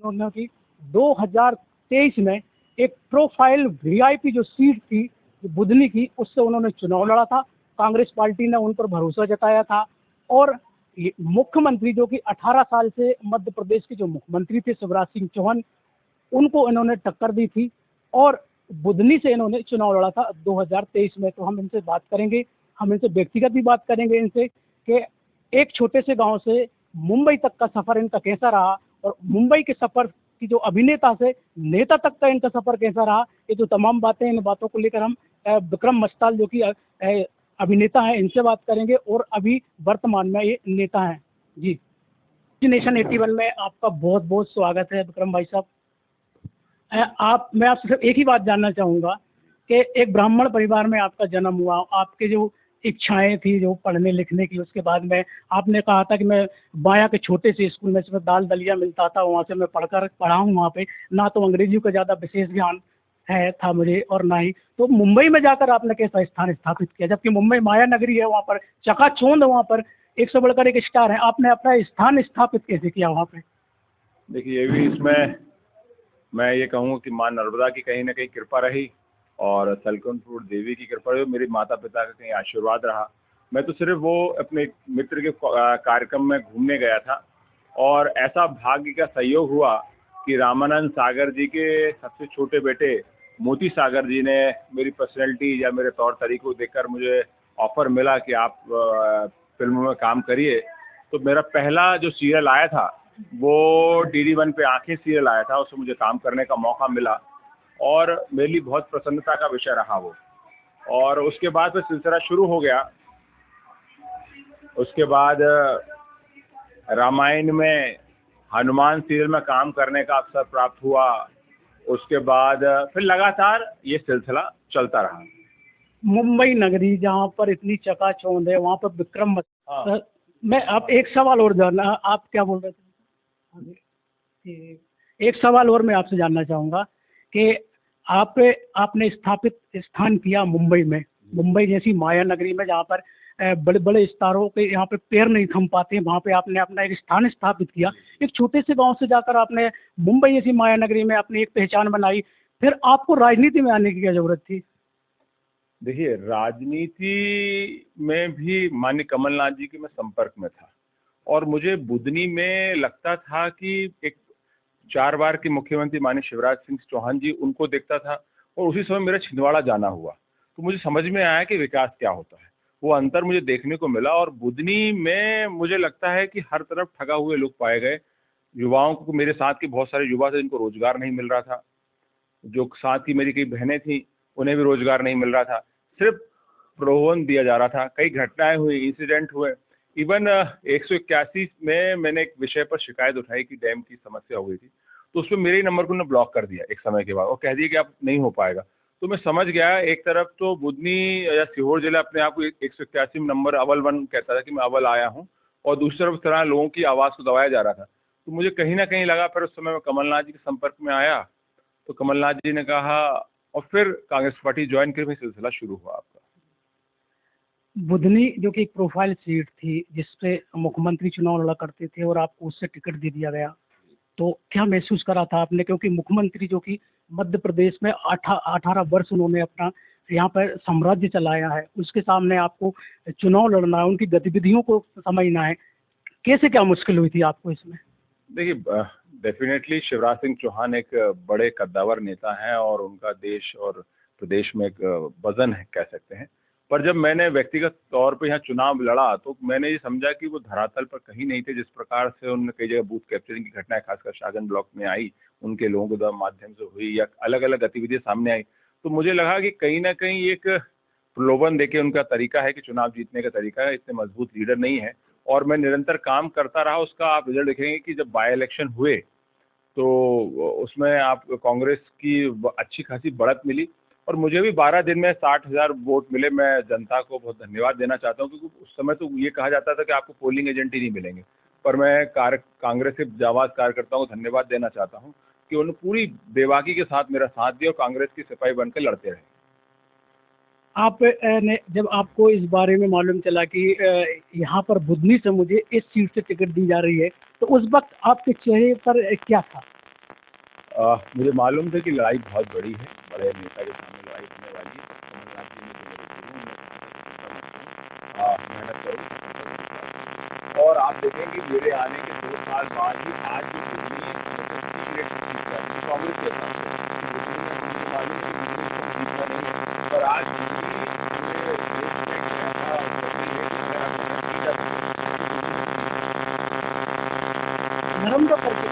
उन्होंने की 2023 में एक प्रोफाइल वीआईपी जो सीट थी बुधनी की, उससे उन्होंने चुनाव लड़ा था। कांग्रेस पार्टी ने उन पर भरोसा जताया था और मुख्यमंत्री जो कि 18 साल से मध्य प्रदेश के जो मुख्यमंत्री थे शिवराज सिंह चौहान, उनको इन्होंने टक्कर दी थी और बुधनी से इन्होंने चुनाव लड़ा था 2023 में। तो हम इनसे बात करेंगे, हम इनसे व्यक्तिगत भी बात करेंगे इनसे कि एक छोटे से गांव से मुंबई तक का सफर इनका कैसा रहा और मुंबई के सफर की जो अभिनेता से नेता तक का इनका सफर कैसा रहा। ये जो तमाम बातें, इन बातों को लेकर हम विक्रम मस्ताल जो कि अभिनेता हैं, इनसे बात करेंगे और अभी वर्तमान में ये नेता हैं। जी नेशन 81 में आपका बहुत बहुत स्वागत है विक्रम भाई साहब। मैं आपसे सिर्फ एक ही बात जानना चाहूँगा कि एक ब्राह्मण परिवार में आपका जन्म हुआ, आपके जो इच्छाएं थी जो पढ़ने लिखने की, उसके बाद में आपने कहा था कि मैं बाया के छोटे से स्कूल में जिसमें दाल दलिया मिलता था वहाँ से मैं पढ़ा हूँ। वहाँ पे ना तो अंग्रेजी का ज़्यादा विशेष ज्ञान था मुझे और ना ही तो मुंबई में जाकर आपने कैसा स्थान स्थापित किया, जबकि मुंबई माया नगरी है, वहाँ पर चकाचौंध, वहाँ पर 100 से बढ़कर एक स्टार है। आपने अपना स्थान स्थापित कैसे किया वहाँ पे? देखिए, ये भी इसमें मैं ये कहूँगा कि माँ नर्मदा की कहीं ना कहीं कृपा रही और सलकनपुर देवी की कृपा रही, मेरे माता पिता का कहीं आशीर्वाद रहा। मैं तो सिर्फ वो अपने मित्र के कार्यक्रम में घूमने गया था और ऐसा भाग्य का संयोग हुआ कि रामानंद सागर जी के सबसे छोटे बेटे मोती सागर जी ने मेरी पर्सनैलिटी या मेरे तौर तरीकों को देखकर मुझे ऑफर मिला कि आप फिल्मों में काम करिए। तो मेरा पहला जो सीरियल आया था वो DD1 पे आंखें सीरियल आया था, उसमें मुझे काम करने का मौका मिला और मेरे लिए बहुत प्रसन्नता का विषय रहा वो। और उसके बाद फिर सिलसिला शुरू हो गया। उसके बाद रामायण में हनुमान सीरियल में काम करने का अवसर प्राप्त हुआ। उसके बाद फिर लगातार ये सिलसिला चलता रहा। मुंबई नगरी जहाँ पर इतनी चकाचौंध है, वहाँ पर विक्रम मैं आप एक सवाल और जानना, आप क्या बोल रहे थे? एक सवाल और मैं आपसे जानना चाहूँगा कि आपने स्थापित स्थान किया मुंबई में, मुंबई जैसी माया नगरी में जहाँ पर बड़े बड़े स्टारों के यहाँ पे पैर नहीं थम पाते, वहाँ पे आपने अपना एक स्थान स्थापित किया। एक छोटे से गांव से जाकर आपने मुंबई जैसी माया नगरी में अपनी एक पहचान बनाई, फिर आपको राजनीति में आने की क्या जरूरत थी? देखिए, राजनीति में भी माननीय कमलनाथ जी के मैं संपर्क में था और मुझे बुधनी में लगता था कि एक 4 बार के मुख्यमंत्री माननीय शिवराज सिंह चौहान जी, उनको देखता था और उसी समय मेरा छिंदवाड़ा जाना हुआ तो मुझे समझ में आया कि विकास क्या होता है। वो अंतर मुझे देखने को मिला और बुधनी में मुझे लगता है कि हर तरफ ठगा हुए लोग पाए गए। युवाओं को, मेरे साथ के बहुत सारे युवा थे जिनको रोजगार नहीं मिल रहा था, जो साथ की मेरी कई बहनें थी उन्हें भी रोजगार नहीं मिल रहा था, सिर्फ प्रलोभन दिया जा रहा था। कई घटनाएं हुई, इंसिडेंट हुए। इवन 181 में मैंने एक विषय पर शिकायत उठाई कि डैम की समस्या हो गई थी, तो उसमें मेरे ही नंबर को उन्होंने ब्लॉक कर दिया एक समय के बाद और कह दिया कि अब नहीं हो पाएगा। तो मैं समझ गया, एक तरफ तो बुधनी या सीहोर जिला अपने आप को 181 नंबर अव्वल 1 कहता था कि मैं अव्वल आया हूँ और दूसरी तरफ इस तरह लोगों की आवाज़ को दबाया जा रहा था। तो मुझे कहीं ना कहीं लगा, फिर उस समय मैं कमलनाथ जी के संपर्क में आया तो कमलनाथ जी ने कहा और फिर कांग्रेस पार्टी ज्वाइन कर फिर सिलसिला शुरू हुआ आपका। बुधनी जो कि एक प्रोफाइल सीट थी जिसपे मुख्यमंत्री चुनाव लड़ा करते थे और आपको उससे टिकट दे दिया गया, तो क्या महसूस करा था आपने? क्योंकि मुख्यमंत्री जो कि मध्य प्रदेश में 18 वर्ष उन्होंने अपना यहाँ पर साम्राज्य चलाया है, उसके सामने आपको चुनाव लड़ना है, उनकी गतिविधियों को समझना है, कैसे क्या मुश्किल हुई थी आपको इसमें? देखिए, डेफिनेटली शिवराज सिंह चौहान एक बड़े कद्दावर नेता हैं और उनका देश और प्रदेश में एक वजन है कह सकते हैं। पर जब मैंने व्यक्तिगत तौर पे यहाँ चुनाव लड़ा तो मैंने ये समझा कि वो धरातल पर कहीं नहीं थे। जिस प्रकार से उन्होंने कई जगह बूथ कैप्चरिंग की घटनाएं खासकर शाहगंज ब्लॉक में आई, उनके लोगों के द्वारा माध्यम से हुई या अलग अलग गतिविधियां सामने आई, तो मुझे लगा कि कहीं ना कहीं एक प्रलोभन देके उनका तरीका है कि चुनाव जीतने का तरीका है, इतने मजबूत लीडर नहीं है। और मैं निरंतर काम करता रहा, उसका आप रिजल्ट देखेंगे कि जब बाई इलेक्शन हुए तो उसमें आप कांग्रेस की अच्छी खासी बढ़त मिली और मुझे भी 12 दिन में 60,000 वोट मिले। मैं जनता को बहुत धन्यवाद देना चाहता हूं क्योंकि उस समय तो ये कहा जाता था कि आपको पोलिंग एजेंट ही नहीं मिलेंगे, पर मैं कांग्रेस के जाबाज कार्यकर्ताओं को धन्यवाद देना चाहता हूं कि उन्होंने पूरी बेबाकी के साथ मेरा साथ दिया और कांग्रेस की सिपाही बनकर लड़ते रहे। आप ने जब आपको इस बारे में मालूम चला कि यहाँ पर बुधनी से मुझे इस सीट से टिकट दी जा रही है, तो उस वक्त आपके चेहरे पर क्या था? मुझे मालूम था कि लड़ाई बहुत बड़ी है, बड़े नेता के सामने लड़ाई होने वाली है। कमलनाथ जी ने जो मेरे गुरु हैं, मेहनत करूँ और आप देखेंगे मेरे आने के 2 साल बाद ही आज की बुधनी कांग्रेस के साथ मुझे मालूम है कि बुधनी को जीतना नहीं है, पर आज बुधनी पूरे देश में एक ऐसा शक्ति है कि मैं अपना नतीजा नर्मदा करके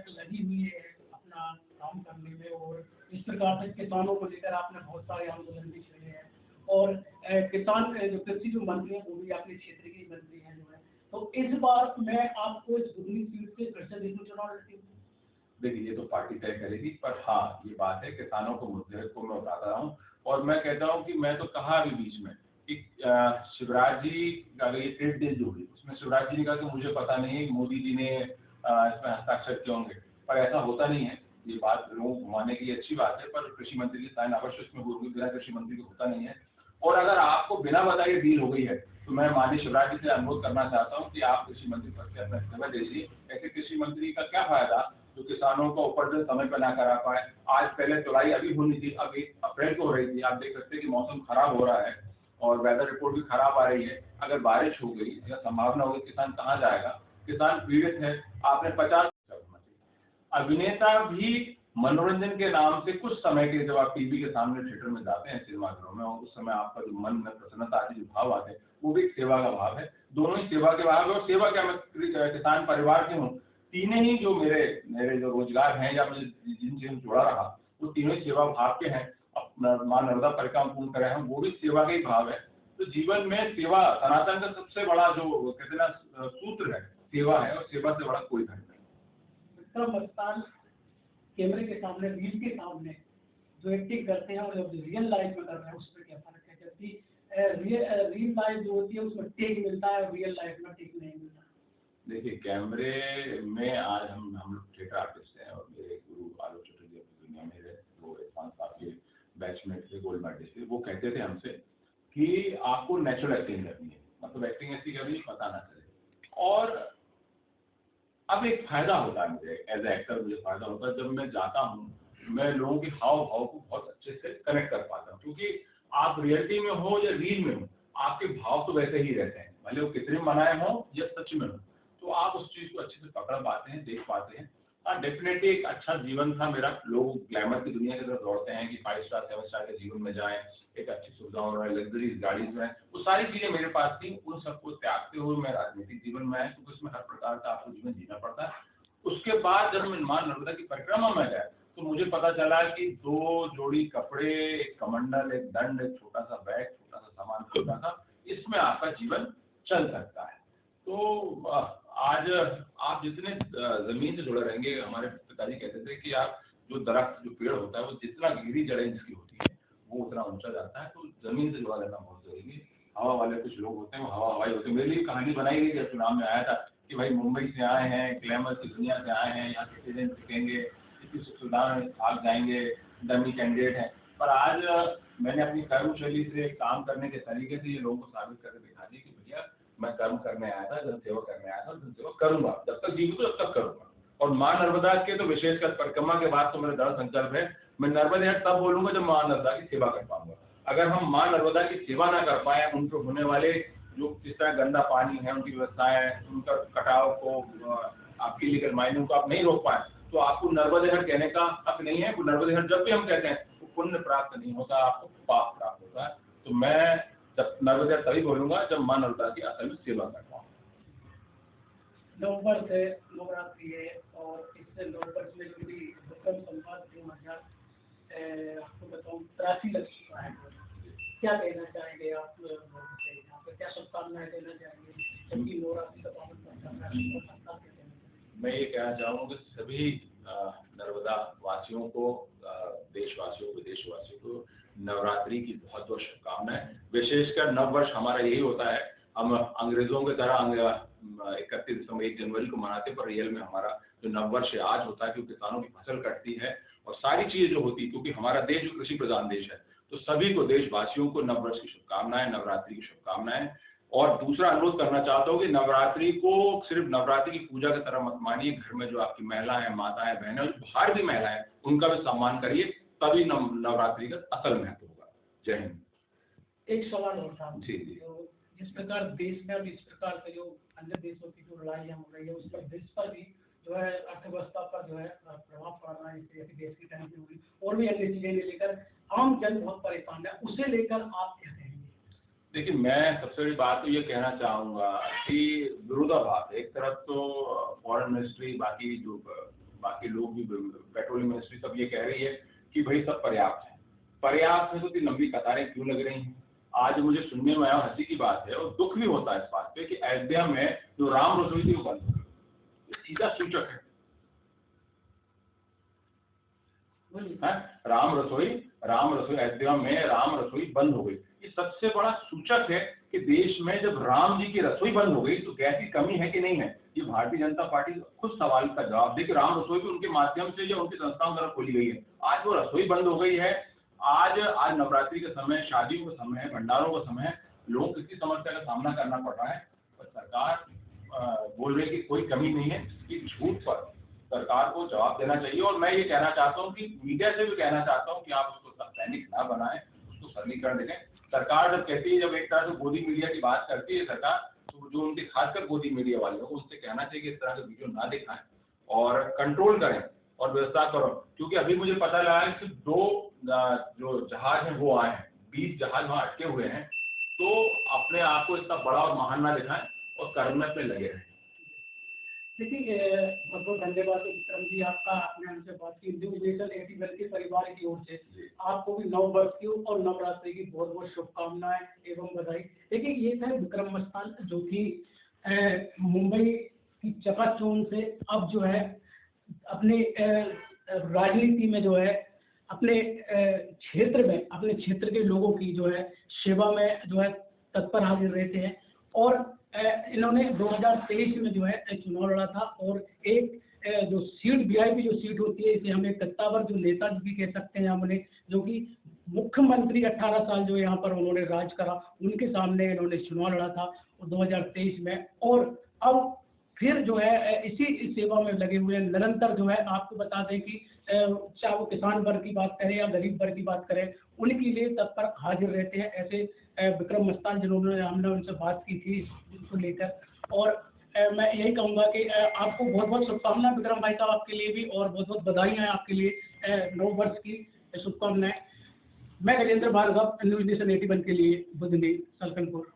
लगी हुई है अपना काम करने में, और इस प्रकार से किसानों को लेकर आपने बहुत सारे आंदोलन भी छेड़े हैं, और किसान जो कृषि जो मंत्री हैं वो भी अपने क्षेत्र के मंत्री हैं जो है। तो इस बार मैं आपको इस बुधनी सीट से फिर से देखूं चुनाव लड़ती हूँ। देखिए, ये तो पार्टी तय करेगी, पर हाँ ये बात है किसानों को मुद्दे को मैं उठाता रहा हूँ। और मैं कहता हूँ कि मैं तो कहा अभी बीच में कि शिवराज जी का ये ट्रेड डील जो हुई उसमें शिवराज जी ने कहा कि मुझे पता नहीं है मोदी जी ने इसमें हस्ताक्षर किए होंगे, पर ऐसा होता नहीं है। ये बात लोगों को घुमाने की अच्छी बात है, पर कृषि मंत्री की साइन अवश्य उसमें होगी, बिना कृषि मंत्री को होता नहीं है। और अगर आपको बिना बताए डील हो गई है तो मैं माननीय शिवराज जी से अनुरोध करना चाहता हूँ कि आप कृषि मंत्री पद से अपना इस्तीफा दे दीजिए। ऐसे कृषि मंत्री का क्या फायदा जो किसानों का उपार्जन समय पर ना करा पाए। आज पहले तुलाई अभी होनी थी, अब 1 अप्रैल को हो रही थी। आप देख सकते हैं कि मौसम खराब हो रहा है और वेदर रिपोर्ट भी खराब आ रही है। अगर बारिश हो गई या संभावना होगी, किसान कहाँ जाएगा? किसान पीड़ित है। आपने 50 अभिनेता भी मनोरंजन के नाम से कुछ समय के, जब आप टीवी के सामने थिएटर में जाते हैं, सिनेमाघरों में, और उस समय आपका जो मन में प्रसन्नता आदि जो भाव आते हैं वो भी एक सेवा का भाव है। दोनों ही सेवा के भाव है। और सेवा क्या, मैं किसान परिवार से हूँ। तीनों ही जो मेरे जो रोजगार हैं या मुझे जिनसे जोड़ा रहा, वो तीनों ही सेवा भाव के हैं। अपना मां नर्मदा परिक्रमा पूर्ण करे हैं, वो भी सेवा का ही भाव है। तो जीवन में सेवा सनातन का सबसे बड़ा जो कहते हैं ना सूत्र है, सेवा है, और सेवा से बड़ा कोई धर्म नहीं। मतदान कैमरे के सामने, रील के सामने जो एक्टिंग करते हैं और जो रियल लाइफ में कर रहे हैं उसमें क्या फर्क है? जबकि रियल लाइफ जो होती है उसमें टेक मिलता है, रियल लाइफ में टेक नहीं मिलता। देखिए, कैमरे में आज हम लोग थिएटर आर्टिस्ट हैं, और मेरे गुरु आलोक चतुर्वेदी दुनिया में रहे, वो इरफान साहब के बैचमेट थे, गोल्ड मेडलिस्ट थे। वो कहते थे हमसे कि आपको नेचुरल एक्टिंग करनी है, मतलब एक्टिंग ऐसी करनी पता ना चले। और अब एक फायदा होता है मुझे एज ए एक्टर, मुझे फायदा होता है जब मैं जाता हूँ, मैं लोगों के हाव भाव को बहुत अच्छे से कनेक्ट कर पाता हूँ। क्योंकि आप रियलिटी में हो या रील में हो, आपके भाव तो वैसे ही रहते हैं, भले वो कितने बनाए हों या सच में हो। तो आप उस चीज को अच्छे से पकड़ पाते हैं, देख पाते हैं। हाँ, डेफिनेटली एक अच्छा जीवन था मेरा। लोग ग्लैमर की दुनिया की तरफ दौड़ते हैं कि 5 स्टार 7 स्टार के जीवन में जाएं, एक अच्छी सुविधाओं में, लग्जरीज गाड़ी में, वो सारी चीजें मेरे पास थी। उन सबको त्यागते हुए मैं राजनीतिक जीवन में आया, क्योंकि उसमें हर प्रकार का आपको जीवन जीना पड़ता है। उसके बाद जब मैं मां नर्मदा की परिक्रमा में गया, तो मुझे पता चला कि 2 जोड़ी कपड़े, एक कमंडल, एक दंड, एक छोटा सा बैग, छोटा सा सामान छोटा था, इसमें आपका जीवन चल सकता है। तो आज आप जितने जमीन से जुड़े रहेंगे, हमारे पिताजी कहते थे कि आप जो दरख्त, जो पेड़ होता है, वो जितना गहरी जड़ें जिसकी होती है वो उतना ऊंचा जाता है। तो जमीन से जुड़ा रहना बहुत जरूरी है। हवा वाले कुछ लोग होते हैं, वो हवा हवाई होते हैं। मेरे लिए कहानी बनाई गई जब चुनाव में आया था कि भाई मुंबई से आए हैं, ग्लैमर की दुनिया से आए हैं, यहाँ सिटीजन सीखेंगे, इसी सुविधा में भाग जाएंगे, डमी कैंडिडेट हैं। पर आज मैंने अपनी कर्मशैली से, काम करने के तरीके से ये लोगों को साबित करके दिखा दी कि भैया मैं कर्म करने आया था, जनसेवा करने आया था, जनसेवा करूंगा, जब तक जीवित हूं तब तक करूंगा। और मां नर्मदा के तो विशेषकर परिक्रमा के बाद तो मेरा दृढ़ संकल्प है, मैं नर्मदे हट तब बोलूंगा जब मां नर्मदा की सेवा कर पाऊंगा। अगर हम मां नर्मदा की सेवा ना कर पाए, उन पर होने वाले जो जिस तरह गंदा पानी है, उनकी व्यवस्थाएं, उनका कटाव को, आपकी लीगल माइनिंग को आप नहीं रोक पाए, तो आपको नर्मदे हट कहने का हक नहीं है। नर्मदे हट जब भी हम कहते हैं तो पुण्य प्राप्त नहीं होता, आपको पाप प्राप्त होता है। तो मैं जब नर्मदे हट तभी बोलूंगा जब मां नर्मदा की असल में सेवा कर पाऊँ। नववर्ष है, नवरात्रि है, और इससे नववर्ष में जुड़ी विक्रम संवत 2000 आपको बताऊँ 83 लग चुका है। क्या कहना चाहेंगे आप लोगों से, यहाँ पे क्या शुभकामनाएं देना चाहेंगे, जबकि नवरात्रि का पावन पर्व चल रहा है? मैं ये कहना चाहूँगा कि सभी नर्मदा वासियों को, देशवासियों को, विदेशवासियों को नवरात्रि की बहुत बहुत शुभकामनाएं। विशेषकर नववर्ष हमारा यही होता है, हम अंग्रेजों की तरह 31 दिसंबर 1 जनवरी को मनाते, पर रियल में हमारा जो नववर्ष आज होता है, क्योंकि किसानों की फसल कटती है और सारी चीजें जो होती है, क्योंकि हमारा देश जो कृषि प्रधान देश है, तो सभी को, देशवासियों को नववर्ष की शुभकामनाएं, नवरात्रि की शुभकामनाएं। और दूसरा अनुरोध करना चाहता हूँ कि नवरात्रि को सिर्फ नवरात्रि की पूजा की तरह मत मानिए। घर में जो आपकी महिलाएं, माताएं, बहनें, जो बाहर भी महिलाएं, उनका भी सम्मान करिए, तभी नवरात्रि का असल महत्व होगा। जय हिंद। एक सवाल और था जी जी। जिस प्रकार देश में अब इस प्रकार से जो अन्य देशों की जो लड़ाइयाँ हो रही है, उस पर देश पर भी जो है अर्थव्यवस्था पर जो है प्रभाव पड़ रहा है, जैसे देश की टैंकी हुई और भी अन्य चीजें लेकर आम जन बहुत परेशान है, उसे लेकर आप क्या कहेंगे? देखिए, मैं सबसे बड़ी बात तो ये कहना चाहूँगा कि विरोधाभास, एक तरफ तो फॉरेन मिनिस्ट्री, बाकी लोग भी, पेट्रोलियम मिनिस्ट्री सब ये कह रही है कि भाई सब पर्याप्त है। पर्याप्त है तो इतनी लंबी कतारें क्यों लग रही हैं? आज मुझे सुनने में आया, हंसी की बात है और दुख भी होता है इस बात पे, कि अयोध्या में जो राम रसोई थी वो बंद हो गई। ये सीधा सूचक है। राम रसोई अयोध्या में राम रसोई बंद हो गई। ये सबसे बड़ा सूचक है कि देश में जब राम जी की रसोई बंद हो गई तो गैस की कमी है कि नहीं है। ये भारतीय जनता पार्टी खुद सवाल का जवाब दे कि राम रसोई भी उनके माध्यम से या उनकी संस्थाओं द्वारा खोली गई है, आज वो रसोई बंद हो गई है। आज नवरात्रि का समय, शादियों का समय है, भंडारों का समय है, लोगों को किसी समस्या का सामना करना पड़ रहा है, और सरकार बोल रही है कि कोई कमी नहीं है। कि झूठ पर सरकार को जवाब देना चाहिए। और मैं ये कहना चाहता हूँ कि मीडिया से भी कहना चाहता हूँ कि आप उसको दैनिक ना बनाएं, उसको सरलीकरण देखें। सरकार जब कहती है, जब एक तरह से गोदी मीडिया की बात करती है सरकार, तो जो उनके खासकर गोदी मीडिया वाले को उनसे कहना चाहिए कि इस तरह के वीडियो ना दिखाएं और कंट्रोल करें और व्यवस्था करो। क्योंकि अभी मुझे पता लगा है कि 2 जो जहाज हैं वो आए हैं, 20 जहाज वहाँ अटके हुए हैं। तो अपने आप को इतना बड़ा और महान ना दिखाएं और कर्म में अपने लगे रहें। देखिए, बहुत बहुत धन्यवाद विक्रम जी आपका, आपने हमसे बात की। न्यूज़ नेशन 81 के परिवार की ओर से आपको भी नव वर्ष की और नवरात्रि की बहुत बहुत शुभकामनाएं एवं बधाई। देखिए, ये था विक्रम मस्तान, जो कि मुंबई की चकाचौंध से अब जो है अपने राजनीति में जो है अपने क्षेत्र में, अपने क्षेत्र के लोगों की जो है सेवा में जो है तत्पर हाजिर रहते हैं। और इन्होंने 2023 में जो है चुनाव लड़ा था, और एक जो सीट वीआईपी जो सीट होती है, इसे हम एक कत्तावर जो नेता भी कह सकते हैं हमने, जो कि मुख्यमंत्री 18 साल जो यहाँ पर उन्होंने राज करा, उनके सामने इन्होंने चुनाव लड़ा था 2023 में। और अब फिर जो है इसी सेवा में लगे हुए हैं निरंतर। जो है आपको बता दें कि चाहे वो किसान वर्ग की बात करें या गरीब वर्ग की बात करें, उनके लिए तत्पर हाजिर रहते हैं। ऐसे विक्रम मस्तान जिन्होंने, हमने उनसे बात की थी इसको लेकर। और मैं यही कहूँगा कि आपको बहुत बहुत शुभकामनाएं विक्रम भाई साहब, आपके लिए भी, और बहुत बहुत बधाइयाँ आपके लिए नव वर्ष की शुभकामनाएं। मैं गजेंद्र भार्गव, न्यूज़ नेशन 81 के लिए, बुधनी, सलकनपुर।